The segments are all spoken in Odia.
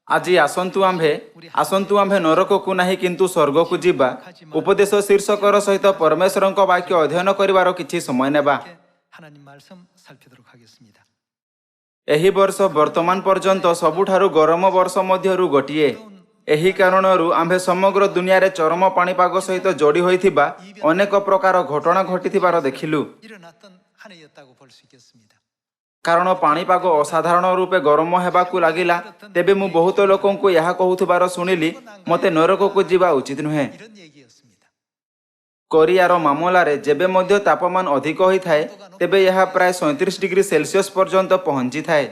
आज आसंतु आम्भे नरक को नहीं किंतु स्वर्ग को जीवा उपदेश शीर्षकर सहित परमेश्वर वाक्य अध्ययन करिवार किछि समय नेबा। एही वर्ष वर्तमान पर्यंत सबुठारु गरम वर्ष मध्यरु गोटिए। एही कारणरू आम्भे समग्र दुनिया रे चरम पाणीपाग सहित जोड़ी होइथिबा अनेक प्रकार घटना घटिथिबार देखिलु। कारण पाणीपाग असाधारण रूपे गरम हेबाकू लागिला तेबे मु बहुत लोकंकु यहा कहूथिबार सुनिली मते नरक को जीवा उचित नुहे। कोरियार मामला रे जेबे मध्य तापमान अधिक होई थाए तेबे यहा प्राय 37 डिग्री सेल्सियस पर्यंत पहुंची थाए।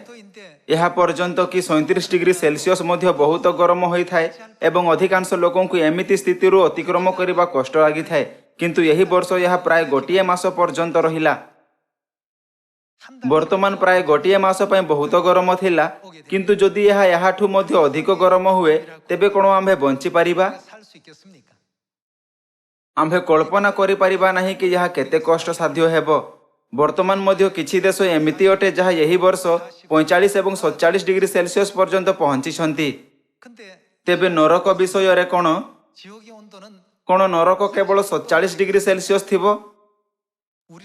यहा पर्यंत कि 37 डिग्री सेल्सियस मध्य बहुत गरम होई थाए एवं अधिकांश लोकंकु एमिति स्थिति रु अतिक्रम करिबा कष्ट लागि थाए, किंतु यही वर्ष यहा प्राय गोटिए मास पर्यंत रहिला। वर्तमान प्राय गोटिए मास पय बहुत गरम थिला, किंतु जदि यहा याठु मध्य अधिक गरम हुए तेबे कोन आम्भे बंची परिबा? आम्भे कल्पना करि परिबा नाही कि यहा केते कष्ट साध्य हेबो। वर्तमान मध्य किछि देश एमिति अटे जहा यही वर्ष 45 एवं 47 डिग्री सेल्सियस पर्यंत पहुंची छंती। तेबे नरक विषय रे कोन नरक केवल 47 डिग्री सेल्सियस थिबो?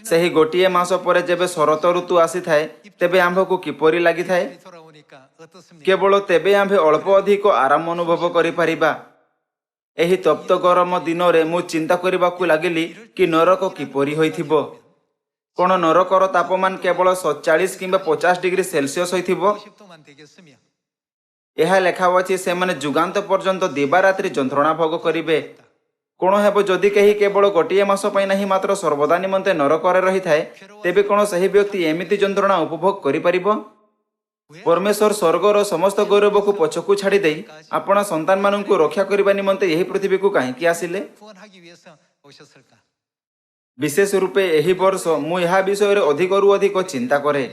सही गोटिए मास परे जेबे शरत ऋतु आसी थाए तेबे आम्भकु किपरि लागि थाए? केवल तेबे आम्भे अल्प अधिक आराम अनुभव करि परिबा। एही तप्त गरम दिन रे मु चिंता करिबाकू लागिली कि नरक किपरि होइथिबो। कोन नरकर तापमान केवल 47 किंबा 50 डिग्री सेल्सियस होइथिबो? एहा लेखा अछि सेमाने जुगांत पर्यंत दिबा रात्रि जंत्रणा भोग करिवे। कोन हेबो जदि केही केवल गोटिए मास पय नाही मात्र सर्वदा निमंते नरकरे रही थाए तेबे कोन सही व्यक्ति एमिति जंत्रणा उपभोग करि परिबो? परमेश्वर स्वर्गर समस्त गौरव को पछकु छाड़ी देई आपना संतान माननकु रक्षा करिबा निमंते एही पृथ्वी को काहेकि आसिले? विशेष रूपे एही वर्ष मु यहा विषय रे अधिकरु अधिक चिंता करे।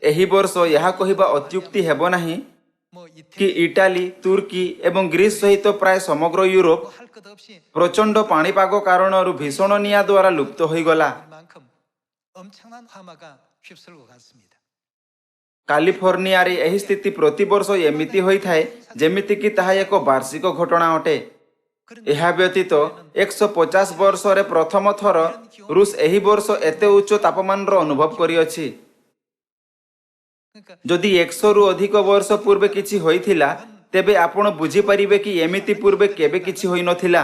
एही वर्ष यहा कहिबा अत्युक्ति हेबो नाही कि इटाली, तुर्की एवं ग्रीस सहित प्राय समग्र यूरोप प्रचंड पाणीपाग कारणरू भीषण निया द्वारा लुप्त होई गला। कैलिफोर्निया रे एही स्थिति प्रति वर्ष एमिति होई थाए जेमिति कि ताहा एक वार्षिक घटना अटे। एहा व्यतीत 150 वर्ष रे प्रथम थर रूस एही वर्ष एते उच्च तापमान रो अनुभव करि अछि। जदि 100 रु अधिक वर्ष पूर्वे किछि होइथिला तेबे आपण बुझी परिबे कि एमिति पूर्वे केबे किछि होई नथिला।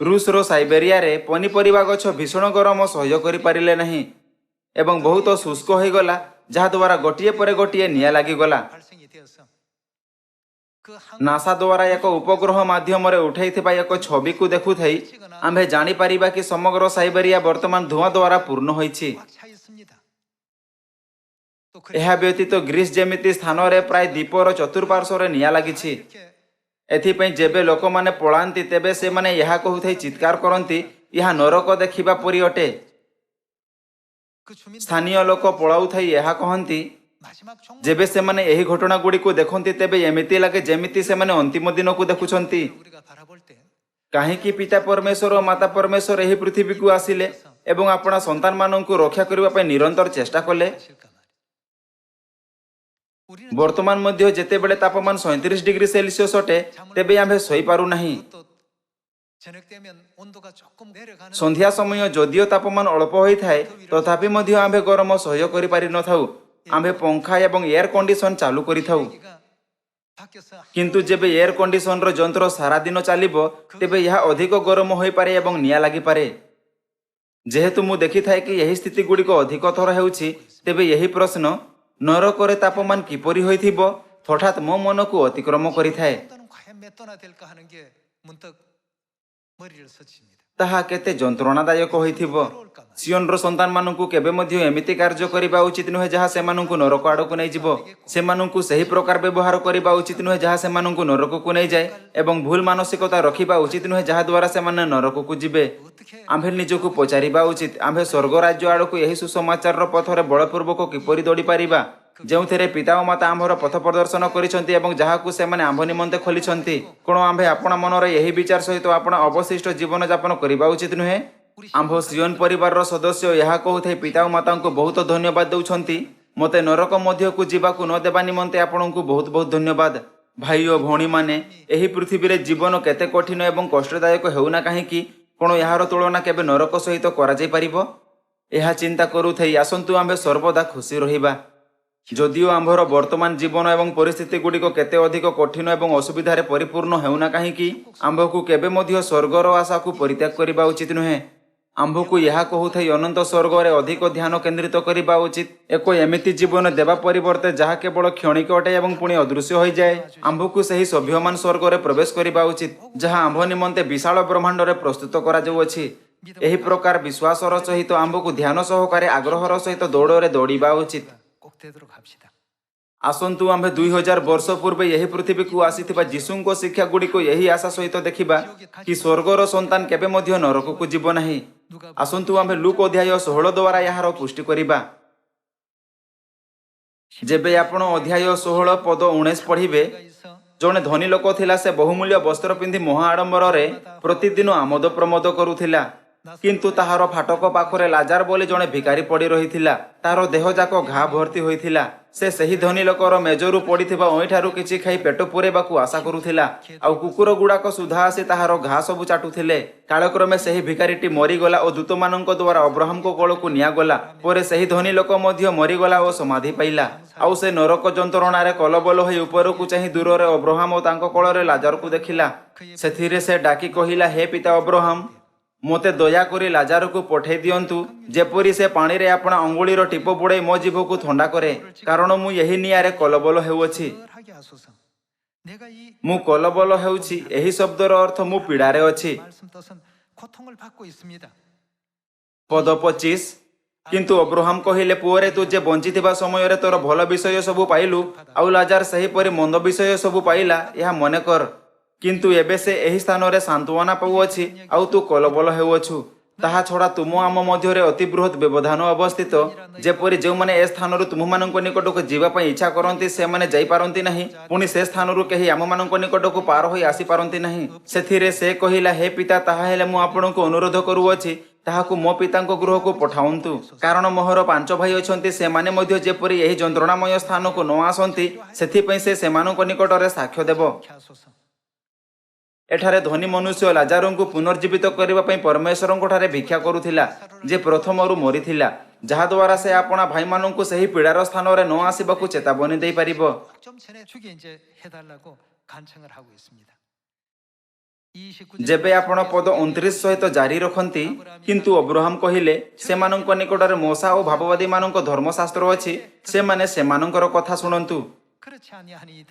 रूस रो साइबेरिया रे पनिपरिबा गछ भीषण गरम सहय करि पारिले नहीं एवं बहुत शुष्क होई गला जहा द्वारा गोटिए परे गोटिए निया लागि गला। नासा द्वारा एक उपग्रह माध्यम रे उठाइथिबा एक छवि को देखु थई आम्भे जानि परिबा कि समग्र साइबेरिया वर्तमान धुआं द्वारा पूर्ण होईछि। एहा व्यतीत ग्रीस जेमिति स्थान रे प्राय दीपर चतुर्पार्श्व रे निया लागिछि। एथिपई जेबे लोक माने पळांती तेबे से माने यहा कहूथै चित्कार करंती यहा नरक देखिबा परि अटे। स्थानीय लोक पळाउथै यहा कहंती जेबे से माने एही घटना गुडी को देखंती तेबे एमिति लागे जेमिति से माने अंतिम दिन को देखुछंती। काहे कि पिता परमेश्वर और माता परमेश्वर एही पृथ्वी को आसिले एवं अपना संतान माननकु रक्षा करिबा पय निरंतर चेष्टा कले। वर्तमान मध्य जेते बेले तापमान 37 डिग्री सेल्सियस अटे तेबे आम्भे सोई पारु नाही। संध्या समय जदियो तापमान अल्प होई थाए तथापि मध्य आम्भे गरम सहय करि पारि न थाउ। आम्भे पंखा एवं एयर कंडीशन चालू करि थाउ, किंतु जेबे एयर कंडीशन रो जंत्र सारा दिन चलिबो तेबे यहा अधिक गरम होई पारे एवं निया लागि पारे। जेहेतु मु देखि थाए कि यही स्थिति गुडी को अधिक थर हेउछि तेबे यही प्रश्न नरक रे तापमान किपरि होइथिबो हठात मो मन को अतिक्रम करि थाए। ताहा केते जंत्रणादायक होइथिबो। सियोन रो संतान माननकु केबे मध्य एमिति कार्य करिबा उचित नुहे जहा से माननकु नरक आडकु नै जिवो। से माननकु सही प्रकार व्यवहार करिबा उचित नुहे जहा से माननकु नरक को नै जाय एवं भूल मानसिकता रखिबा उचित नुहे जहा द्वारा से माने नरक को जिबे। आम्भे निजको पचारिबा उचित आम्भे स्वर्ग राज्य आडकु एही सुसमाचार रो पथरे बळपूर्वक किपरि दौड़ी पारिबा जेउथेरे पिता और माता आम्भर पथ प्रदर्शन करिसंती एवं जहाकु से माने आम्भ निमंते खोलिसंती। कोन आम्भे आपन मनरे एही विचार सहित आपन अवशिष्ट जीवन यापन करिबा उचित नुहे? आंभ सियोन परिवार सदस्य यह कहूथाई पिता और माता को बहुत धन्यवाद दौरान मते नरक मध्य को जीवाकू न देवा निमंते आपण को बहुत बहुत धन्यवाद। भाई और भौणी माने एही पृथ्वी रे जीवन केते कठिन एवं कष्टदायक हेउना काहेकि कोन यार तुलना केबे नरक सहित करा जाय परिबो एहा चिंता करूथाई आसंतु आंबे सर्वदा खुशी रहिबा। जदिओ आंभर वर्तमान जीवन एवं परिस्थिति गुड़िक केते अधिक कठिन एवं असुविधारे परिपूर्ण हेउना काहेकि आंभकू केबे मध्य स्वर्गर आशा को परित्याग करिबा उचित नुहे। आंभकू यह कहूथाई अनंत स्वर्ग अधिक ध्यान केन्द्रित करने उचित। एक एमिति जीवन देवा परिवर्ते जहाँ केवल क्षणिक अटे एवं पुणी अदृश्य हो जाए आंभकू सही सभ्यमान स्वर्ग प्रवेश करने उचित जहाँ आंभ निमंते विशाल ब्रह्मांड में प्रस्तुत कराଯାଉଅଛି। एही प्रकार विश्वासर सहित आंभकू ध्यान सहकारे आग्रहर सहित दौड़े दौड़िबा उचित। आसंतु आंभे 2000 वर्ष पूर्वे यही पृथ्वी को आसीथिबा जीशुंको शिक्षा गुड़ी को यही आशा सहित देखिबा कि स्वर्गर संतान केबे मध्य नरक को जीव नाही। आसंतु आंभे लूक अध्याय 16 द्वारा यार पुष्टि करिबा। जेबे आपण अध्याय 16 पद 19 पढ़िबे जने धनी लोक थिला से बहुमूल्य वस्त्र पिंधि महा आडंबर रे प्रतिदिन आमोद प्रमोद करुथिला किंतु ताहार फाटक पाखरे लाजार बोली जने भिकारी पड़ी रहिथिला तार देह जाक घा भर्ती होइथिला से सही धनी लोकर मेजरू पड़िथिबा ओइठारु किछि खाई पेट पुरेबाकू आशा करुथिला आउ कुकुर गुड़ाक सुधा आसी ताहार घा सबु चाटुथिले। कालक्रमे सही भिकारीटी मरीगला और दूतमानंक द्वारा अब्राहम को कोलकू नियागला परे सही धनी लोक मध्य मरीगला और समाधि पाइला आउ से नरक जंत्रणारे कलबल होई उपरकू चाहि दूररे अब्राहम और तांको कोଳରେ लाजार को देखिला। सेथिरे से डाकी कहिला हे पिता अब्राहम मोते दया करी लाजार को पठे दियंतु जेपरी से पानी रे अपना अंगुलीर टीप बुड़े मो जीभ को ठंडा करे कारण मु यही नियारे कलबल हेउछि। मु कलबल हेउछि एही शब्दर अर्थ मु पीड़ारे अछि। पद 25 किंतु अब्राहम कहिले पुअरे तू जे बंचिथिबा समय रे तोर भल विषय सबु पाइलु आउ लाजार सही परि मंद विषय सबु पाइला यह मने कर किंतु एबे से एही स्थान रे सांत्वना पाउअछि आउ तू कलबल हेउअछु। ताहा छड़ा तुम आम मध्य अति बृहत व्यवधान अवस्थित जेपरी जो माने ए स्थान तुम मानक निकट को जीवा पई इच्छा करंती से माने जाई पारंती नहीं पुणी से स्थान कहीं आम मानक निकट को पार होई आसी पारंती नहीं। सेथिरे से कहिला हे पिता ताहा हेले मु आपनक अनुरोध करूअछि ताहाकू मो पितांको गृह को पठाउंतु कारण मोहर 5 भाई अछंती से माने मध्य जेपरी एही जंत्रणामय स्थान को न आसंती सेथि पई से सेमानक निकट रे साक्ष्य देबो। एठारे धनी मनुष्य लाजार को पुनर्जीवित करने परमेश्वर ठारे भिक्षा करुथिला जे प्रथमरु मरीथिला जहा द्वारा से आपना भाई माननकु सही पीड़ार स्थान रे न आसीबाकू चेतावनी देई परिबो। जेबे आपण पद 29 सहित जारी रखंती किंतु अब्राहम कहिले सेमानंक निकटरे मोसा और भाववादी माननक धर्मशास्त्र अछि से माने सेमानंकर कथा सुनंतु।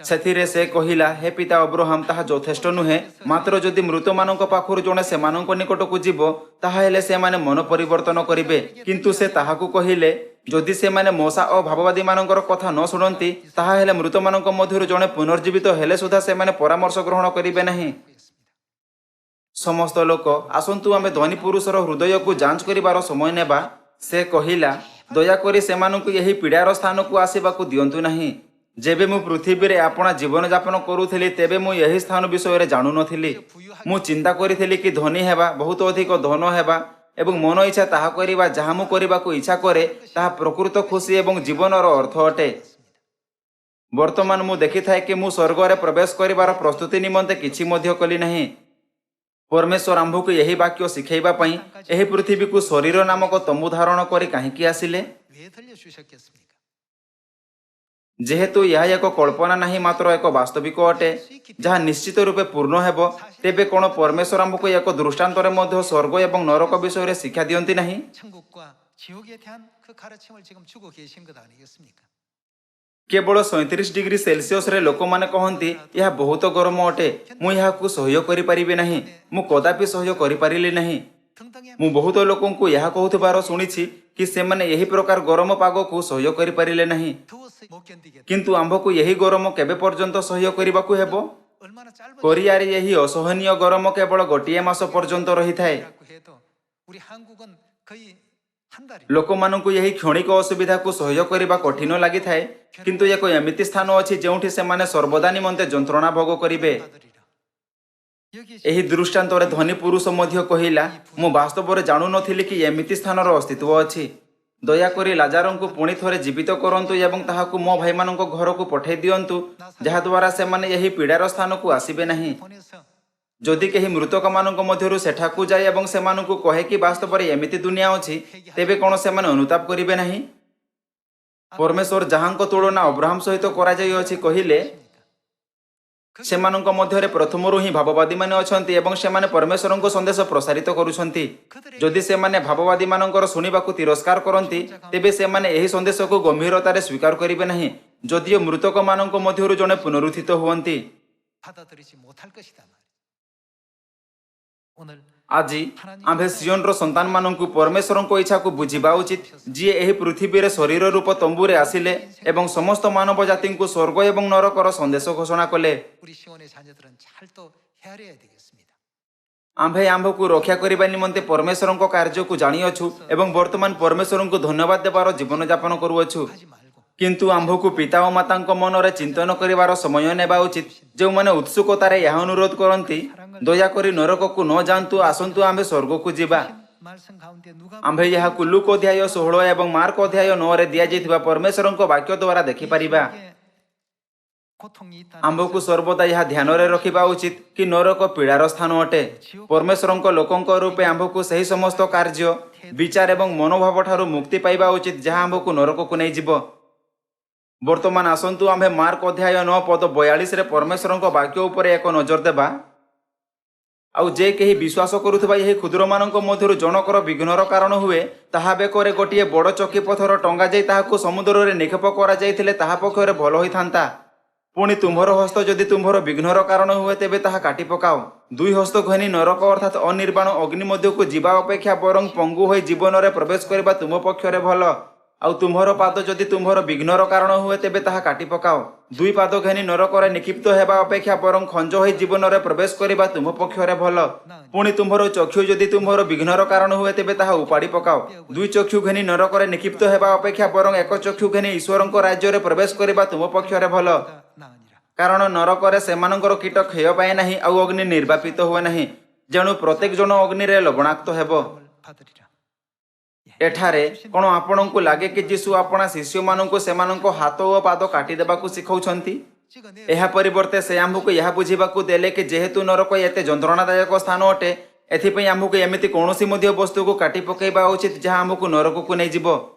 सेथिरे से कहिला हे पिता अब्राहम ताहा यथेष्ट नुहे मात्र जदि मृत मानक पाखरु जणे सेमानक निकट को जीव ताहा हेले से माने मन परिवर्तन करिवे किंतु से ताहाकू कहिले जदि से माने मोसा और भाववादी मानकर कथा न सुनंती ताहा हेले मृत मानक मध्यरु जणे पुनर्जीवित हेले सुधा से माने परामर्श ग्रहण करिवे नहीं। समस्त लोक आसंतु आमे धनी पुरुषर हृदय को जांच करिवार समय नेबा। से कहिला दयाकरी सेमानकु यही पीड़ार स्थान को आसीबाकू दियंतु नहीं। जेबे मु पृथ्वी रे अपना जीवन यापन करूथिली तेबे मु यही स्थान विषय रे जानु नथिली। मु चिंता करिथिली कि धनी हेबा बहुत अधिक धन हेबा एवं मन इच्छा ताहा करिबा जहा मु करिबाकू इच्छा करे ताहा प्रकृत खुशी एवं जीवनर अर्थ अटे। वर्तमान मु देखिथाए कि मु स्वर्ग रे प्रवेश करिबार प्रस्तुति निमंते किछि मध्य कली नहीं। परमेश्वर आंभकू यही वाक्य शिखैबा पई एही पृथ्वी को शरीर नामक तंबू धारण करी काहेकि आसिले। जेहेतु यह एक कल्पना नहीं मात्र एक वास्तविक अटे जहाँ निश्चित रूपे पूर्ण हेबो तेबे कोन परमेश्वर आमको एक दृष्टांत रे मध्य स्वर्ग एवं नरक विषय रे शिक्षा दियंती नहीं। केवल 37 डिग्री सेल्सियस रे लोक माने कहंती यह बहुत गरम अटे मु यह को सहय करि परिबे नहीं मु कदापि सहय करि परिली नहीं। मु बहुत लोकों को यह कहउथबार सुनिछि कि से माने यही प्रकार गरम पाग को सहय करि परिले नहीं किंतु आंभको यही गरम केबे पर्यंत सहय करिबाकू हेबो। कोरियारे यही असहनीय गरम केवल गोटिए मास पर्यंत रही थाए। लोक मानकु यही क्षणिक असुविधा को सहय करिबा कठिन लागि थाए किंतु एक एमिति स्थान अछि जेउठी से माने सर्वदा निमंते जंत्रणा भोग करिवे। ଏହି ଦୃଷ୍ଟାନ୍ତରେ ଧନୀ ପୁରୁଷ ମଧ୍ୟ କହିଲା, ମୁଁ ବାସ୍ତବରେ ଜାଣୁନଥିଲି କି ଏମିତି ସ୍ଥାନର ଅସ୍ତିତ୍ୱ ଅଛି। ଦୟାକରି ଲାଜାରଙ୍କୁ ପୁଣି ଥରେ ଜୀବିତ କରନ୍ତୁ ଏବଂ ତାହାକୁ ମୋ ଭାଇମାନଙ୍କ ଘରକୁ ପଠାଇ ଦିଅନ୍ତୁ, ଯାହାଦ୍ୱାରା ସେମାନେ ଏହି ପୀଡ଼ାର ସ୍ଥାନକୁ ଆସିବେ ନାହିଁ। ଯଦି କେହି ମୃତକମାନଙ୍କ ମଧ୍ୟରୁ ସେଠାକୁ ଯାଏ ଏବଂ ସେମାନଙ୍କୁ କହେ କି ବାସ୍ତବରେ ଏମିତି ଦୁନିଆ ଅଛି, ତେବେ କ'ଣ ସେମାନେ ଅନୁତାପ କରିବେ ନାହିଁ? ପରମେଶ୍ୱର ଯାହାଙ୍କ ତୁଳନା ଅବ୍ରାହମ ସହିତ କରାଯାଇଅଛି କହିଲେ, ସେମାନଙ୍କ ମଧ୍ୟରେ ପ୍ରଥମରୁ ହିଁ ଭାବବାଦୀମାନେ ଅଛନ୍ତି ଏବଂ ସେମାନେ ପରମେଶ୍ୱରଙ୍କ ସନ୍ଦେଶ ପ୍ରସାରିତ କରୁଛନ୍ତି। ଯଦି ସେମାନେ ଭାବବାଦୀମାନଙ୍କର ଶୁଣିବାକୁ ତିରସ୍କାର କରନ୍ତି, ତେବେ ସେମାନେ ଏହି ସନ୍ଦେଶକୁ ଗମ୍ଭୀରତାରେ ସ୍ୱୀକାର କରିବେ ନାହିଁ, ଯଦିଓ ମୃତକମାନଙ୍କ ମଧ୍ୟରୁ ଜଣେ ପୁନରୁତ୍ଥିତ ହୁଅନ୍ତି। ଆଜି ଆମ୍ଭେ ସିଓନର ସନ୍ତାନମାନଙ୍କୁ ପରମେଶ୍ୱରଙ୍କ ଇଚ୍ଛାକୁ ବୁଝିବା ଉଚିତ, ଯିଏ ଏହି ପୃଥିବୀରେ ଶରୀର ରୂପ ତମ୍ବୁରେ ଆସିଲେ ଏବଂ ସମସ୍ତ ମାନବ ଜାତିଙ୍କୁ ସ୍ୱର୍ଗ ଏବଂ ନରକର ସନ୍ଦେଶ ଘୋଷଣା କଲେ। ଆମ୍ଭେ ଆମ୍ଭକୁ ରକ୍ଷା କରିବା ନିମନ୍ତେ ପରମେଶ୍ୱରଙ୍କ କାର୍ଯ୍ୟକୁ ଜାଣିଅଛୁ ଏବଂ ବର୍ତ୍ତମାନ ପରମେଶ୍ୱରଙ୍କୁ ଧନ୍ୟବାଦ ଦେବାର ଜୀବନଯାପନ କରୁଅଛୁ। କିନ୍ତୁ ଆମ୍ଭକୁ ପିତା ଓ ମାତାଙ୍କ ମନରେ ଚିନ୍ତନ କରିବାର ସମୟ ନେବା ଉଚିତ, ଯେଉଁମାନେ ଉତ୍ସୁକତାରେ ଏହା ଅନୁରୋଧ କରନ୍ତି, ଦୟାକରି ନରକକୁ ନ ଯାଆନ୍ତୁ, ଆସନ୍ତୁ ଆମ୍ଭେ ସ୍ୱର୍ଗକୁ ଯିବା। ଆମ୍ଭେ ଏହାକୁ ଲୁକ ଅଧ୍ୟାୟ 16 ଏବଂ ମାର୍କ ଅଧ୍ୟାୟ 9ରେ ଦିଆଯାଇଥିବା ପରମେଶ୍ୱରଙ୍କ ବାକ୍ୟ ଦ୍ୱାରା ଦେଖିପାରିବା। ଆମ୍ଭକୁ ସର୍ବଦା ଏହା ଧ୍ୟାନରେ ରଖିବା ଉଚିତ କି ନରକ ପୀଡ଼ାର ସ୍ଥାନ ଅଟେ। ପରମେଶ୍ୱରଙ୍କ ଲୋକଙ୍କ ରୂପେ ଆମ୍ଭକୁ ସେହି ସମସ୍ତ କାର୍ଯ୍ୟ, ବିଚାର ଏବଂ ମନୋଭାବ ଠାରୁ ମୁକ୍ତି ପାଇବା ଉଚିତ ଯାହା ଆମ୍ଭକୁ ନରକକୁ ନେଇଯିବ। ବର୍ତ୍ତମାନ ଆସନ୍ତୁ ଆମ୍ଭେ ମାର୍କ ଅଧ୍ୟାୟ 9 ପଦ 42ରେ ପରମେଶ୍ୱରଙ୍କ ବାକ୍ୟ ଉପରେ ଏକ ନଜର ଦେବା। ଆଉ ଯେ କେହି ବିଶ୍ୱାସ କରୁଥିବା ଏହି କ୍ଷୁଦ୍ରମାନଙ୍କ ମଧ୍ୟରୁ ଜଣକର ବିଘ୍ନର କାରଣ ହୁଏ, ତାହା ବେକରେ ଗୋଟିଏ ବଡ଼ ଚକି ପଥର ଟଙ୍ଗାଯାଇ ତାହାକୁ ସମୁଦ୍ରରେ ନିକ୍ଷେପ କରାଯାଇଥିଲେ ତାହା ପକ୍ଷରେ ଭଲ ହୋଇଥାନ୍ତା। ପୁଣି ତୁମ୍ଭର ହସ୍ତ ଯଦି ତୁମ୍ଭର ବିଘ୍ନର କାରଣ ହୁଏ, ତେବେ ତାହା କାଟି ପକାଅ। ଦୁଇ ହସ୍ତ ଘେନି ନରକ ଅର୍ଥାତ୍ ଅନିର୍ବାଣ ଅଗ୍ନି ମଧ୍ୟକୁ ଯିବା ଅପେକ୍ଷା ବରଂ ପଙ୍ଗୁ ହୋଇ ଜୀବନରେ ପ୍ରବେଶ କରିବା ତୁମ ପକ୍ଷରେ ଭଲ। ଆଉ ତୁମ୍ଭର ପାଦ ଯଦି ତୁମ୍ଭର ବିଘ୍ନର କାରଣ ହୁଏ, ତେବେ ତାହା କାଟି ପକାଅ। ଦୁଇ ପାଦ ଘେନି ନରକରେ ନିକ୍ଷିପ୍ତ ହେବା ଅପେକ୍ଷା ବରଂ ଖଞ୍ଜ ହୋଇ ଜୀବନରେ ପ୍ରବେଶ କରିବା ତୁମ ପକ୍ଷରେ ଭଲ। ପୁଣି ତୁମ୍ଭର ଚକ୍ଷୁ ଯଦି ତୁମ୍ଭର ବିଘ୍ନର କାରଣ ହୁଏ, ତେବେ ତାହା ଉପାଡ଼ି ପକାଅ। ଦୁଇ ଚକ୍ଷୁ ଘେନି ନରକରେ ନିକ୍ଷିପ୍ତ ହେବା ଅପେକ୍ଷା ବରଂ ଏକ ଚକ୍ଷୁ ଘେନି ଈଶ୍ୱରଙ୍କ ରାଜ୍ୟରେ ପ୍ରବେଶ କରିବା ତୁମ ପକ୍ଷରେ ଭଲ। କାରଣ ନରକରେ ସେମାନଙ୍କର କୀଟ କ୍ଷୟ ପାଏ ନାହିଁ, ଆଉ ଅଗ୍ନି ନିର୍ବାପିତ ହୁଏ ନାହିଁ, ଯେଣୁ ପ୍ରତ୍ୟେକ ଜଣ ଅଗ୍ନିରେ ଲବଣାକ୍ତ ହେବ। ଏଠାରେ କ'ଣ ଆପଣଙ୍କୁ ଲାଗେ କି ଯୀଶୁ ଆପଣା ଶିଷ୍ୟମାନଙ୍କୁ ସେମାନଙ୍କ ହାତ ଓ ପାଦ କାଟିଦେବାକୁ ଶିଖାଉଛନ୍ତି? ଏହା ପରିବର୍ତ୍ତେ ସେ ଆମ୍ଭକୁ ଏହା ବୁଝିବାକୁ ଦେଲେ କି ଯେହେତୁ ନରକ ଏତେ ଯନ୍ତ୍ରଣାଦାୟକ ସ୍ଥାନ ଅଟେ, ଏଥିପାଇଁ ଆମ୍ଭକୁ ଏମିତି କୌଣସି ମଧ୍ୟ ବସ୍ତୁକୁ କାଟି ପକାଇବା ଉଚିତ ଯାହା ଆମକୁ ନରକକୁ ନେଇଯିବ।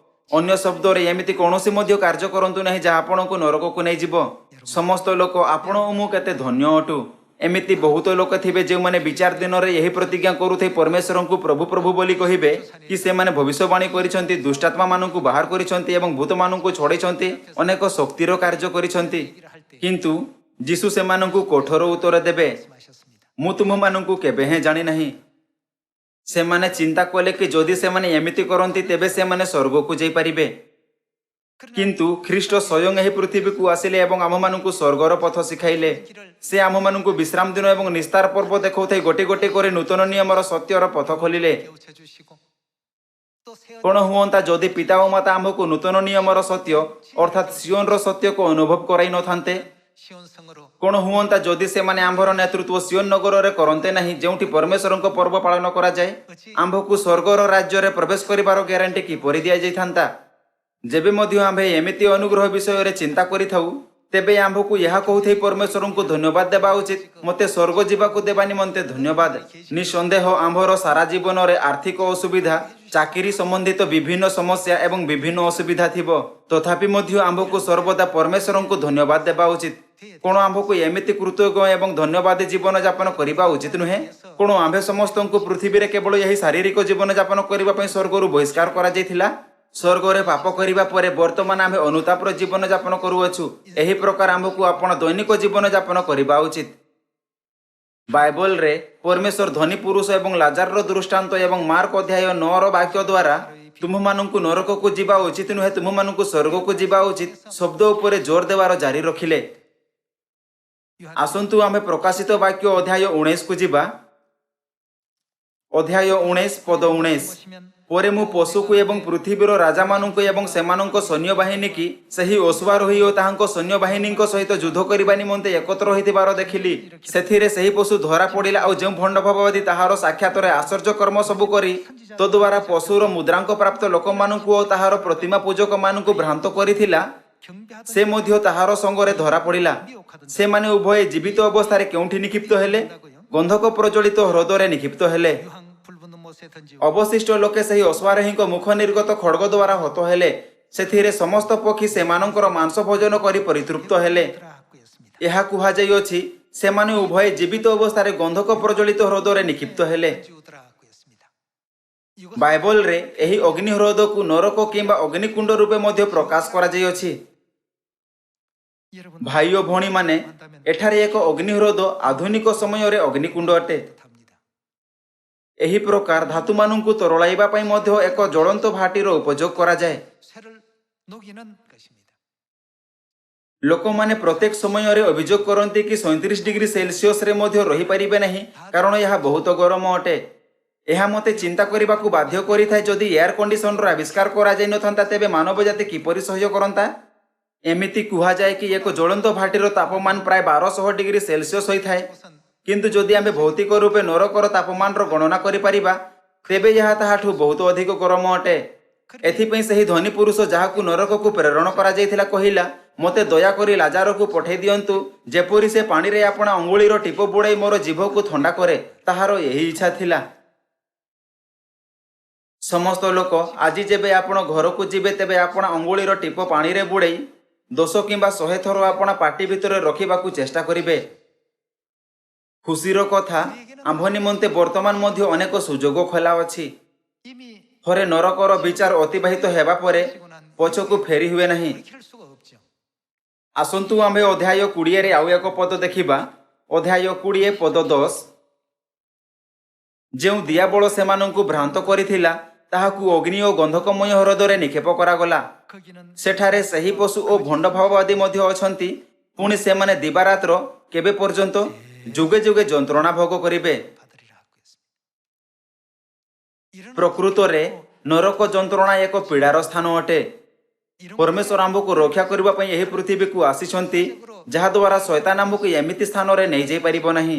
ଅନ୍ୟ ଶବ୍ଦରେ ଏମିତି କୌଣସି ମଧ୍ୟ କାର୍ଯ୍ୟ କରନ୍ତୁ ନାହିଁ ଯାହା ଆପଣଙ୍କୁ ନରକକୁ ନେଇଯିବ। ସମସ୍ତ ଲୋକ ଆପଣ ଓ ମୁଁ କେତେ ଧନ୍ୟ ଅଟୁ। ଏମିତି ବହୁତ ଲୋକ ଥିବେ ଯେଉଁମାନେ ବିଚାର ଦିନରେ ଏହି ପ୍ରତିଜ୍ଞା କରୁଥାଇ ପରମେଶ୍ୱରଙ୍କୁ ପ୍ରଭୁ ପ୍ରଭୁ ବୋଲି କହିବେ କି ସେମାନେ ଭବିଷ୍ୟବାଣୀ କରିଛନ୍ତି, ଦୁଷ୍ଟାତ୍ମାମାନଙ୍କୁ ବାହାର କରିଛନ୍ତି ଏବଂ ଭୂତମାନଙ୍କୁ ଛଡ଼େଇଛନ୍ତି, ଅନେକ ଶକ୍ତିର କାର୍ଯ୍ୟ କରିଛନ୍ତି। କିନ୍ତୁ ଯୀଶୁ ସେମାନଙ୍କୁ କଠୋର ଉତ୍ତର ଦେବେ, ମୁଁ ତୁମମାନଙ୍କୁ କେବେ ହେଁ ଜାଣି ନାହିଁ। ସେମାନେ ଚିନ୍ତା କଲେ କି ଯଦି ସେମାନେ ଏମିତି କରନ୍ତି ତେବେ ସେମାନେ ସ୍ୱର୍ଗକୁ ଯାଇପାରିବେ। କିନ୍ତୁ ଖ୍ରୀଷ୍ଟ ସ୍ୱୟଂ ଏହି ପୃଥିବୀକୁ ଆସିଲେ ଏବଂ ଆମ୍ଭମାନଙ୍କୁ ସ୍ୱର୍ଗର ପଥ ଶିଖାଇଲେ। ସେ ଆମ୍ଭମାନଙ୍କୁ ବିଶ୍ରାମ ଦିନ ଏବଂ ନିସ୍ତାର ପର୍ବ ଦେଖାଉଥାଇ ଗୋଟି ଗୋଟି କରି ନୂତନ ନିୟମର ସତ୍ୟର ପଥ ଖୋଲିଲେ। କ'ଣ ହୁଅନ୍ତା ଯଦି ପିତା ଓ ମାତା ଆମ୍ଭକୁ ନୂତନ ନିୟମର ସତ୍ୟ ଅର୍ଥାତ୍ ସିଓନର ସତ୍ୟକୁ ଅନୁଭବ କରାଇ ନଥାନ୍ତେ? କ'ଣ ହୁଅନ୍ତା ଯଦି ସେମାନେ ଆମ୍ଭର ନେତୃତ୍ୱ ସିଓନ ନଗରରେ କରନ୍ତେ ନାହିଁ, ଯେଉଁଠି ପରମେଶ୍ୱରଙ୍କ ପର୍ବ ପାଳନ କରାଯାଏ? ଆମ୍ଭକୁ ସ୍ୱର୍ଗର ରାଜ୍ୟରେ ପ୍ରବେଶ କରିବାର ଗ୍ୟାରେଣ୍ଟି କିପରି ଦିଆଯାଇଥାନ୍ତା? ଯେବେ ମଧ୍ୟ ଆମ୍ଭେ ଏମିତି ଅନୁଗ୍ରହ ବିଷୟରେ ଚିନ୍ତା କରିଥାଉ, ତେବେ ଆମ୍ଭକୁ ଏହା କହୁଥାଇ ପରମେଶ୍ୱରଙ୍କୁ ଧନ୍ୟବାଦ ଦେବା ଉଚିତ, ମୋତେ ସ୍ୱର୍ଗ ଯିବାକୁ ଦେବା ନିମନ୍ତେ ଧନ୍ୟବାଦ। ନିଃସନ୍ଦେହ ଆମ୍ଭର ସାରା ଜୀବନରେ ଆର୍ଥିକ ଅସୁବିଧା, ଚାକିରି ସମ୍ବନ୍ଧିତ ବିଭିନ୍ନ ସମସ୍ୟା ଏବଂ ବିଭିନ୍ନ ଅସୁବିଧା ଥିବ। ତଥାପି ମଧ୍ୟ ଆମ୍ଭକୁ ସର୍ବଦା ପରମେଶ୍ୱରଙ୍କୁ ଧନ୍ୟବାଦ ଦେବା ଉଚିତ। କ'ଣ ଆମ୍ଭକୁ ଏମିତି କୃତଜ୍ଞ ଏବଂ ଧନ୍ୟବାଦୀ ଜୀବନଯାପନ କରିବା ଉଚିତ ନୁହେଁ? କ'ଣ ଆମ୍ଭେ ସମସ୍ତଙ୍କୁ ପୃଥିବୀରେ କେବଳ ଏହି ଶାରୀରିକ ଜୀବନଯାପନ କରିବା ପାଇଁ ସ୍ୱର୍ଗରୁ ବହିଷ୍କାର କରାଯାଇଥିଲା? ସ୍ୱର୍ଗରେ ପାପ କରିବା ପରେ ବର୍ତ୍ତମାନ ଆମ୍ଭେ ଅନୁତାପର ଜୀବନଯାପନ କରୁଅଛୁ। ଏହି ପ୍ରକାର ଆମ୍ଭକୁ ଆପଣ ଦୈନିକ ଜୀବନଯାପନ କରିବା ଉଚିତ। ବାଇବଲରେ ପରମେଶ୍ୱର ଧନୀ ପୁରୁଷ ଏବଂ ଲାଜାରର ଦୃଷ୍ଟାନ୍ତ ଏବଂ ମାର୍କ ଅଧ୍ୟାୟ 9ର ବାକ୍ୟ ଦ୍ୱାରା ତୁମମାନଙ୍କୁ ନରକକୁ ଯିବା ଉଚିତ ନୁହେଁ, ତୁମମାନଙ୍କୁ ସ୍ୱର୍ଗକୁ ଯିବା ଉଚିତ ଶବ୍ଦ ଉପରେ ଜୋର ଦେବାର ଜାରି ରଖିଲେ। ଆସନ୍ତୁ ଆମ୍ଭେ ପ୍ରକାଶିତ ବାକ୍ୟ ଅଧ୍ୟାୟ 19କୁ ଯିବା। ଅଧ୍ୟାୟ 19 ପଦ 19। ପରେ ମୁଁ ପଶୁକୁ ଏବଂ ପୃଥିବୀର ରାଜାମାନଙ୍କୁ ଏବଂ ସେମାନଙ୍କ ସୈନ୍ୟବାହିନୀ କି ସେହି ଅଶ୍ୱାରୋହୀ ଓ ତାହାଙ୍କ ସୈନ୍ୟବାହିନୀଙ୍କ ସହିତ ଯୁଦ୍ଧ କରିବା ନିମନ୍ତେ ଏକତ୍ର ହୋଇଥିବାର ଦେଖିଲି। ସେଥିରେ ସେହି ପଶୁ ଧରା ପଡ଼ିଲା ଆଉ ଯେଉଁ ଭଣ୍ଡ ଭାବବାଦୀ ତାହାର ସାକ୍ଷାତରେ ଆଶ୍ଚର୍ଯ୍ୟ କର୍ମ ସବୁ କରି ତଦ୍ୱାରା ପଶୁର ମୁଦ୍ରାଙ୍କ ପ୍ରାପ୍ତ ଲୋକମାନଙ୍କୁ ଓ ତାହାର ପ୍ରତିମା ପୂଜକମାନଙ୍କୁ ଭ୍ରାନ୍ତ କରିଥିଲା, ସେ ମଧ୍ୟ ତାହାର ସଙ୍ଗରେ ଧରା ପଡ଼ିଲା। ସେମାନେ ଉଭୟ ଜୀବିତ ଅବସ୍ଥାରେ କେଉଁଠି ନିକ୍ଷିପ୍ତ ହେଲେ? ଗନ୍ଧକ ପ୍ରଜ୍ୱଳିତ ହ୍ରଦରେ ନିକ୍ଷିପ୍ତ ହେଲେ। ଅବଶିଷ୍ଟ ଲୋକେ ସେହି ଅଶ୍ୱାରୋହୀଙ୍କ ମୁଖ ନିର୍ଗତ ଖଡ୍ଗ ଦ୍ୱାରା ହତ ହେଲେ। ସେଥିରେ ସମସ୍ତ ପକ୍ଷୀ ସେମାନଙ୍କର ମାଂସ ଭୋଜନ କରି ପରିତୃପ୍ତ ହେଲେ। ଏହା କୁହାଯାଇଅଛି, ସେମାନେ ଉଭୟ ଜୀବିତ ଅବସ୍ଥାରେ ଗନ୍ଧକ ପ୍ରଜ୍ୱଳିତ ହ୍ରଦରେ ନିକ୍ଷିପ୍ତ ହେଲେ। ବାଇବଲରେ ଏହି ଅଗ୍ନି ହ୍ରଦକୁ ନରକ କିମ୍ବା ଅଗ୍ନିକୁଣ୍ଡ ରୂପେ ମଧ୍ୟ ପ୍ରକାଶ କରାଯାଇଅଛି। ଭାଇ ଓ ଭଉଣୀମାନେ, ଏଠାରେ ଏକ ଅଗ୍ନି ହ୍ରଦ ଆଧୁନିକ ସମୟରେ ଅଗ୍ନିକୁଣ୍ଡ ଅଟେ। ଏହି ପ୍ରକାର ଧାତୁମାନଙ୍କୁ ତରଳାଇବା ପାଇଁ ମଧ୍ୟ ଏକ ଜ୍ୱଳନ୍ତ ଭାଟିର ଉପଯୋଗ କରାଯାଏ। ଲୋକମାନେ ପ୍ରତ୍ୟେକ ସମୟରେ ଅଭିଯୋଗ କରନ୍ତି କି 37 ଡିଗ୍ରୀ ସେଲସିୟସରେ ମଧ୍ୟ ରହିପାରିବେ ନାହିଁ, କାରଣ ଏହା ବହୁତ ଗରମ ଅଟେ। ଏହା ମୋତେ ଚିନ୍ତା କରିବାକୁ ବାଧ୍ୟ କରିଥାଏ, ଯଦି ଏୟାର କଣ୍ଡିସନର ଆବିଷ୍କାର କରାଯାଇନଥାନ୍ତା ତେବେ ମାନବ ଜାତି କିପରି ସହ୍ୟ କରନ୍ତା? ଏମିତି କୁହାଯାଏ କି ଏକ ଜ୍ୱଳନ୍ତ ଭାଟିର ତାପମାନ ପ୍ରାୟ 1200 ଡିଗ୍ରୀ ସେଲସିୟସ ହୋଇଥାଏ। କିନ୍ତୁ ଯଦି ଆମେ ଭୌତିକ ରୂପେ ନରକର ତାପମାନର ଗଣନା କରିପାରିବା, ତେବେ ଏହା ତାହାଠୁ ବହୁତ ଅଧିକ ଗରମ ଅଟେ। ଏଥିପାଇଁ ସେହି ଧନୀ ପୁରୁଷ ଯାହାକୁ ନରକକୁ ପ୍ରେରଣ କରାଯାଇଥିଲା କହିଲା, ମୋତେ ଦୟାକରି ଲାଜାରକୁ ପଠାଇ ଦିଅନ୍ତୁ, ଯେପରି ସେ ପାଣିରେ ଆପଣା ଅଙ୍ଗୁଳିର ଟିପ ବୁଡ଼ାଇ ମୋର ଜିଭକୁ ଥଣ୍ଡା କରେ। ତାହାର ଏହି ଇଚ୍ଛା ଥିଲା। ସମସ୍ତ ଲୋକ ଆଜି ଯେବେ ଆପଣ ଘରକୁ ଯିବେ, ତେବେ ଆପଣ ଅଙ୍ଗୁଳିର ଟିପ ପାଣିରେ ବୁଡ଼ାଇ 10 କିମ୍ବା 100 ଥର ଆପଣା ପାଟି ଭିତରେ ରଖିବାକୁ ଚେଷ୍ଟା କରିବେ। ଖୁସିର କଥା, ଆମ୍ଭ ନିମନ୍ତେ ବର୍ତ୍ତମାନ ମଧ୍ୟ ଅନେକ ସୁଯୋଗ ଖୋଲା ଅଛି। ଥରେ ନରକର ବିଚାର ଅତିବାହିତ ହେବା ପରେ ପଛକୁ ଫେରି ହୁଏ ନାହିଁ। ଆସନ୍ତୁ ଆମ୍ଭେ ଅଧ୍ୟାୟ 20ରେ ଆଉ ଏକ ପଦ ଦେଖିବା। ଅଧ୍ୟାୟ 20 ପଦ 10। ଯେଉଁ ଦିଆବଳ ସେମାନଙ୍କୁ ଭ୍ରାନ୍ତ କରିଥିଲା, ତାହାକୁ ଅଗ୍ନି ଓ ଗନ୍ଧକମୟ ହ୍ରଦରେ ନିକ୍ଷେପ କରାଗଲା। ସେଠାରେ ସେହି ପଶୁ ଓ ଭଣ୍ଡ ଭାବବାଦୀ ମଧ୍ୟ ଅଛନ୍ତି। ପୁଣି ସେମାନେ ଦିବାରାତ୍ର କେବେ ପର୍ଯ୍ୟନ୍ତ? ଯୁଗେ ଯୁଗେ ଯନ୍ତ୍ରଣା ଭୋଗ କରିବେ। ପ୍ରକୃତରେ ନରକ ଯନ୍ତ୍ରଣା ଏକ ପୀଡ଼ାର ସ୍ଥାନ ଅଟେ। ପରମେଶ୍ୱର ଆମ୍ଭକୁ ରକ୍ଷା କରିବା ପାଇଁ ଏହି ପୃଥିବୀକୁ ଆସିଛନ୍ତି, ଯାହାଦ୍ୱାରା ଶୈତାନ ଆମ୍ଭକୁ ଏମିତି ସ୍ଥାନରେ ନେଇଯାଇପାରିବ ନାହିଁ।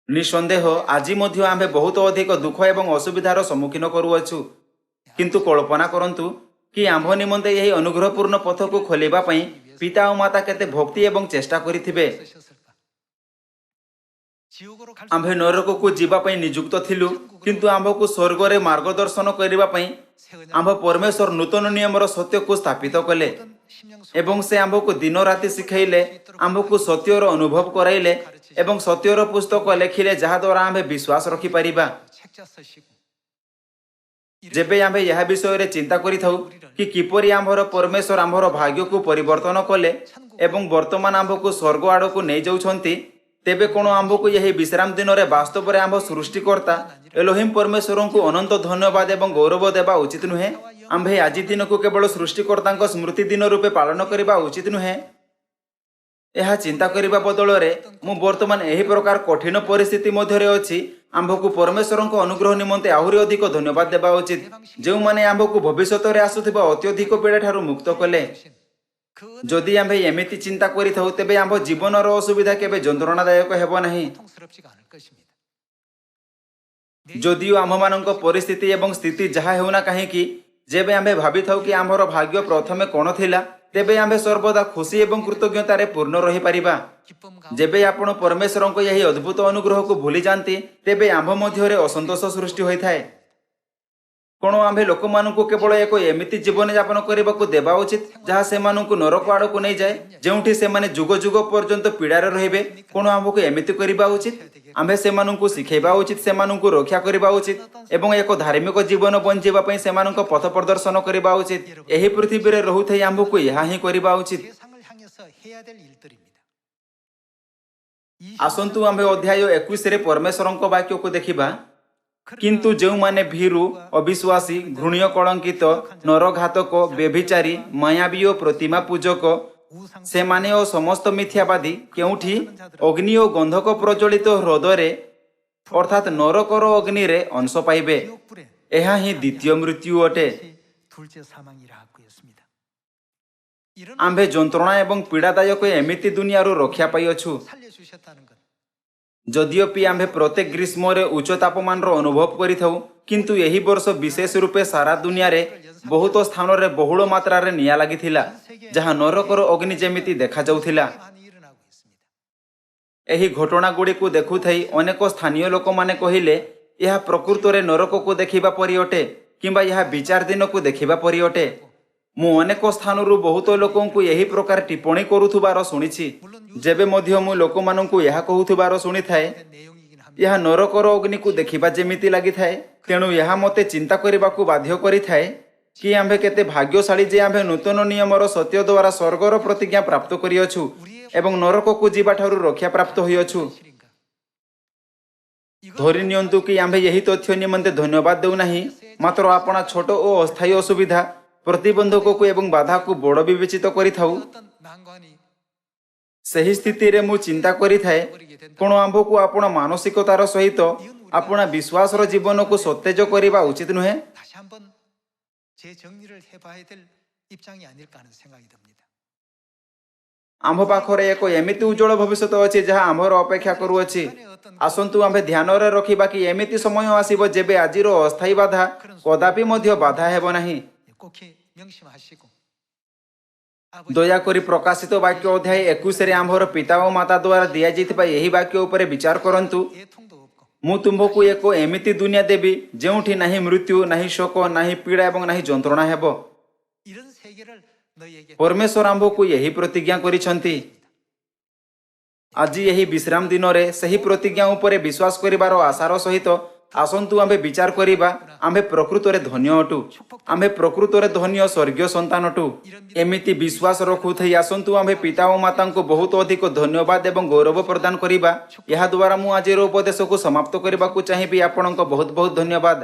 ନିଃସନ୍ଦେହ ଆଜି ମଧ୍ୟ ଆମ୍ଭେ ବହୁତ ଅଧିକ ଦୁଃଖ ଏବଂ ଅସୁବିଧାର ସମ୍ମୁଖୀନ କରୁଅଛୁ। କିନ୍ତୁ କଳ୍ପନା କରନ୍ତୁ କି ଆମ୍ଭ ନିମନ୍ତେ ଏହି ଅନୁଗ୍ରହପୂର୍ଣ୍ଣ ପଥକୁ ଖୋଲିବା ପାଇଁ ପିତା ଓ ମାତା କେତେ ଭକ୍ତି ଏବଂ ଚେଷ୍ଟା କରିଥିବେ। ଆମ୍ଭେ ନରକକୁ ଯିବା ପାଇଁ ନିଯୁକ୍ତ ଥିଲୁ, କିନ୍ତୁ ଆମ୍ଭକୁ ସ୍ୱର୍ଗରେ ମାର୍ଗଦର୍ଶନ କରିବା ପାଇଁ ଆମ୍ଭ ପରମେଶ୍ୱର ନୂତନ ନିୟମର ସତ୍ୟକୁ ସ୍ଥାପିତ କଲେ ଏବଂ ସେ ଆମ୍ଭକୁ ଦିନ ରାତି ଶିଖାଇଲେ, ଆମ୍ଭକୁ ସତ୍ୟର ଅନୁଭବ କରାଇଲେ ଏବଂ ସତ୍ୟର ପୁସ୍ତକ ଲେଖିଲେ, ଯାହାଦ୍ୱାରା ଆମ୍ଭେ ବିଶ୍ୱାସ ରଖିପାରିବା। ଯେବେ ଆମ୍ଭେ ଏହା ବିଷୟରେ ଚିନ୍ତା କରିଥାଉ କି କିପରି ଆମ୍ଭର ପରମେଶ୍ୱର ଆମ୍ଭର ଭାଗ୍ୟକୁ ପରିବର୍ତ୍ତନ କଲେ ଏବଂ ବର୍ତ୍ତମାନ ଆମ୍ଭକୁ ସ୍ୱର୍ଗ ଆଡ଼କୁ ନେଇଯାଉଛନ୍ତି, ତେବେ କ'ଣ ଆମ୍ଭକୁ ଏହି ବିଶ୍ରାମ ଦିନରେ ବାସ୍ତବରେ ଆମ୍ଭ ସୃଷ୍ଟିକର୍ତ୍ତା ଏଲୋହିମ୍ ପରମେଶ୍ୱରଙ୍କୁ ଅନନ୍ତ ଧନ୍ୟବାଦ ଏବଂ ଗୌରବ ଦେବା ଉଚିତ ନୁହେଁ? ଆମ୍ଭେ ଆଜି ଦିନକୁ କେବଳ ସୃଷ୍ଟିକର୍ତ୍ତାଙ୍କ ସ୍ମୃତି ଦିନ ରୂପେ ପାଳନ କରିବା ଉଚିତ ନୁହେଁ? ଏହା ଚିନ୍ତା କରିବା ବଦଳରେ ମୁଁ ବର୍ତ୍ତମାନ ଏହି ପ୍ରକାର କଠିନ ପରିସ୍ଥିତି ମଧ୍ୟରେ ଅଛି, ଆମ୍ଭକୁ ପରମେଶ୍ୱରଙ୍କ ଅନୁଗ୍ରହ ନିମନ୍ତେ ଆହୁରି ଅଧିକ ଧନ୍ୟବାଦ ଦେବା ଉଚିତ, ଯେଉଁମାନେ ଆମ୍ଭକୁ ଭବିଷ୍ୟତରେ ଆସୁଥିବା ଅତ୍ୟଧିକ ପୀଡ଼ା ଠାରୁ ମୁକ୍ତ କଲେ। ଯଦି ଆମ୍ଭେ ଏମିତି ଚିନ୍ତା କରିଥାଉ, ତେବେ ଆମ୍ଭ ଜୀବନର ଅସୁବିଧା କେବେ ଯନ୍ତ୍ରଣାଦାୟକ ହେବ ନାହିଁ। ଯଦିଓ ଆମ୍ଭମାନଙ୍କ ପରିସ୍ଥିତି ଏବଂ ସ୍ଥିତି ଯାହା ହେଉନା କାହିଁକି, ଯେବେ ଆମ୍ଭେ ଭାବିଥାଉ କି ଆମ୍ଭର ଭାଗ୍ୟ ପ୍ରଥମେ କ'ଣ ଥିଲା, ତେବେ ଆମ୍ଭେ ସର୍ବଦା ଖୁସି ଏବଂ କୃତଜ୍ଞତାରେ ପୂର୍ଣ୍ଣ ରହିପାରିବା। ଯେବେ ଆପଣ ପରମେଶ୍ୱରଙ୍କ ଏହି ଅଦ୍ଭୁତ ଅନୁଗ୍ରହକୁ ଭୁଲି ଯାଆନ୍ତି, ତେବେ ଆମ୍ଭ ମଧ୍ୟରେ ଅସନ୍ତୋଷ ସୃଷ୍ଟି ହୋଇଥାଏ। କ'ଣ ଆମ୍ଭେ ଲୋକମାନଙ୍କୁ କେବଳ ଏକ ଏମିତି ଜୀବନଯାପନ କରିବାକୁ ଦେବା ଉଚିତ ଯାହା ସେମାନଙ୍କୁ ନରକ ଆଡ଼କୁ ନେଇଯାଏ, ଯେଉଁଠି ସେମାନେ ଯୁଗ ଯୁଗ ପର୍ଯ୍ୟନ୍ତ ପୀଡ଼ାରେ ରହିବେ? କ'ଣ ଆମ୍ଭକୁ ଏମିତି କରିବା ଉଚିତ? ଆମ୍ଭେ ସେମାନଙ୍କୁ ଶିଖାଇବା ଉଚିତ, ସେମାନଙ୍କୁ ରକ୍ଷା କରିବା ଉଚିତ ଏବଂ ଏକ ଧାର୍ମିକ ଜୀବନ ବଞ୍ଚିବା ପାଇଁ ସେମାନଙ୍କ ପଥ ପ୍ରଦର୍ଶନ କରିବା ଉଚିତ। ଏହି ପୃଥିବୀରେ ରହୁଥାଇ ଆମ୍ଭକୁ ଏହା ହିଁ କରିବା ଉଚିତ। ଆସନ୍ତୁ ଆମ୍ଭେ ଅଧ୍ୟାୟ 21ରେ ପରମେଶ୍ୱରଙ୍କ ବାକ୍ୟକୁ ଦେଖିବା। କିନ୍ତୁ ଯେଉଁମାନେ ଭୀରୁ, ଅବିଶ୍ୱାସୀ, ଘୃଣ୍ୟ, କଳଙ୍କିତ, ନରଘାତକ, ବ୍ୟଭିଚାରୀ, ମାୟାବୀ ଓ ପ୍ରତିମା ପୂଜକ, ସେମାନେ ଓ ସମସ୍ତ ମିଥ୍ୟାବାଦୀ କେଉଁଠି? ଅଗ୍ନି ଓ ଗନ୍ଧକ ପ୍ରଜ୍ୱଳିତ ହ୍ରଦରେ अर्थात नरकर अग्नि रे अंश पाइबे। 지옥불에 ଏହା ହିଁ ଦ୍ୱିତୀୟ ମୃତ୍ୟୁ ଅଟେ। 둘째 사망이라 하고 했습니다. 이런 ଆମ୍ଭେ ଯନ୍ତ୍ରଣା ଏବଂ ପୀଡ଼ାଦାୟକ ଏମିତି ଦୁନିଆରୁ ରକ୍ଷା ପାଇଅଛୁ। 살려주셨다는 것. ଯଦିଓ ବି ଆମ୍ଭେ ପ୍ରତ୍ୟେକ ଗ୍ରୀଷ୍ମରେ ଉଚ୍ଚ ତାପମାନର ଅନୁଭବ କରିଥାଉ, କିନ୍ତୁ ଏହି ବର୍ଷ ବିଶେଷ ରୂପେ ସାରା ଦୁନିଆରେ ବହୁତ ସ୍ଥାନରେ ବହୁଳ ମାତ୍ରାରେ ନିଆଁ ଲାଗିଥିଲା, ଯାହା ନରକର ଅଗ୍ନି ଯେମିତି ଦେଖାଯାଉଥିଲା। 많이 일어나고 있습니다. ଏହି ଘଟଣାଗୁଡ଼ିକୁ ଦେଖୁଥାଇ ଅନେକ ସ୍ଥାନୀୟ ଲୋକମାନେ କହିଲେ, ଏହା ପ୍ରକୃତରେ ନରକକୁ ଦେଖିବା ପରି ଅଟେ କିମ୍ବା ଏହା ବିଚାର ଦିନକୁ ଦେଖିବା ପରି ଅଟେ। ମୁଁ ଅନେକ ସ୍ଥାନରୁ ବହୁତ ଲୋକଙ୍କୁ ଏହି ପ୍ରକାର ଟିପ୍ପଣୀ କରୁଥିବାର ଶୁଣିଛି। ଯେବେ ମଧ୍ୟ ମୁଁ ଲୋକମାନଙ୍କୁ ଏହା କହୁଥିବାର ଶୁଣିଥାଏ, 내용이긴 합니다. ଏହା ନରକର ଅଗ୍ନିକୁ ଦେଖିବା ଯେମିତି ଲାଗିଥାଏ। ତେଣୁ ଏହା ମୋତେ ଚିନ୍ତା କରିବାକୁ ବାଧ୍ୟ କରିଥାଏ କି ଆମ୍ଭେ କେତେ ଭାଗ୍ୟଶାଳୀ ଯେ ଆମ୍ଭେ ନୂତନ ନିୟମର ସତ୍ୟ ଦ୍ୱାରା ସ୍ୱର୍ଗର ପ୍ରତିଜ୍ଞା ପ୍ରାପ୍ତ କରିଅଛୁ ଏବଂ ନରକକୁ ଯିବାଠାରୁ ରକ୍ଷା ପ୍ରାପ୍ତ ହୋଇଅଛୁ। 실인가? ଧରି ନିଅନ୍ତୁ କି ଆମ୍ଭେ ଏହି ତଥ୍ୟ ନିମନ୍ତେ ଧନ୍ୟବାଦ ଦେଉନାହିଁ, ମାତ୍ର ଆପଣା ଛୋଟ ଓ ଅସ୍ଥାୟୀ ଅସୁବିଧା, ପ୍ରତିବନ୍ଧକକୁ ଏବଂ ବାଧାକୁ ବଡ଼ ବିବେଚିତ କରିଥାଉ। 어떤 난관이 ସେହି ସ୍ଥିତିରେ ମୁଁ ଚିନ୍ତା କରିଥାଏ, କ'ଣ ଆମ୍ଭକୁ ଆପଣା ମାନସିକତାର ସହିତ ଆପଣା ବିଶ୍ୱାସର ଜୀବନକୁ ସତେଜ କରିବା ଉଚିତ ନୁହେଁ? 다시 한번 재정리를 해봐야 될 입장이 아닐까 하는 생각이 듭니다. ଆମ୍ଭ ପାଖରେ ଏକ ଏମିତି ଉଜ୍ଜଳ ଭବିଷ୍ୟତ ଅଛି ଯାହା ଆମ୍ଭର ଅପେକ୍ଷା କରୁଅଛି। ଆସନ୍ତୁ ଆମ୍ଭେ ଧ୍ୟାନରେ ରଖିବା କି ଏମିତି ସମୟ ଆସିବ ଯେବେ ଆଜିର ଅସ୍ଥାୟୀ ବାଧା କଦାପି ମଧ୍ୟ ବାଧା ହେବ ନାହିଁ। 꼭 명심하시고 ଦୟାକରି ପ୍ରକାଶିତ ବାକ୍ୟ ଅଧ୍ୟାୟ 21ରେ ଆମ୍ଭର ପିତା ଓ ମାତା ଦ୍ୱାରା ଦିଆଯାଇଥିବା ଏହି ବାକ୍ୟ ଉପରେ ବିଚାର କରନ୍ତୁ। 애통도 없고 ମୁଁ ତୁମ୍ଭକୁ ଏକ ଏମିତି ଦୁନିଆ ଦେବି ଯେଉଁଠି ନାହିଁ ମୃତ୍ୟୁ, ନାହିଁ ଶୋକ, ନାହିଁ ପୀଡ଼ା ଏବଂ ନାହିଁ ଯନ୍ତ୍ରଣା ହେବ। 이런 세계를 너희에게 ପରମେଶ୍ୱର ଆମ୍ଭକୁ ଏହି ପ୍ରତିଜ୍ଞା କରିଛନ୍ତି। ଆଜି ଏହି ବିଶ୍ରାମ ଦିନରେ ସେହି ପ୍ରତିଜ୍ଞା ଉପରେ ବିଶ୍ୱାସ କରିବାର ଆଶାର ସହିତ ଆସନ୍ତୁ ଆମ୍ଭେ ବିଚାର କରିବା, ଆମ୍ଭେ ପ୍ରକୃତରେ ଧନ୍ୟ ଅଟୁ। ଆମ୍ଭେ ପ୍ରକୃତରେ ଧନ୍ୟ ସ୍ୱର୍ଗୀୟ ସନ୍ତାନ ଅଟୁ। ଏମିତି ବିଶ୍ୱାସ ରଖୁଥାଇ ଆସନ୍ତୁ ଆମ୍ଭେ ପିତା ଓ ମାତାଙ୍କୁ ବହୁତ ଅଧିକ ଧନ୍ୟବାଦ ଏବଂ ଗୌରବ ପ୍ରଦାନ କରିବା। ଏହାଦ୍ୱାରା ମୁଁ ଆଜିର ଉପଦେଶକୁ ସମାପ୍ତ କରିବାକୁ ଚାହିଁବି। ଆପଣଙ୍କ ବହୁତ ବହୁତ ଧନ୍ୟବାଦ।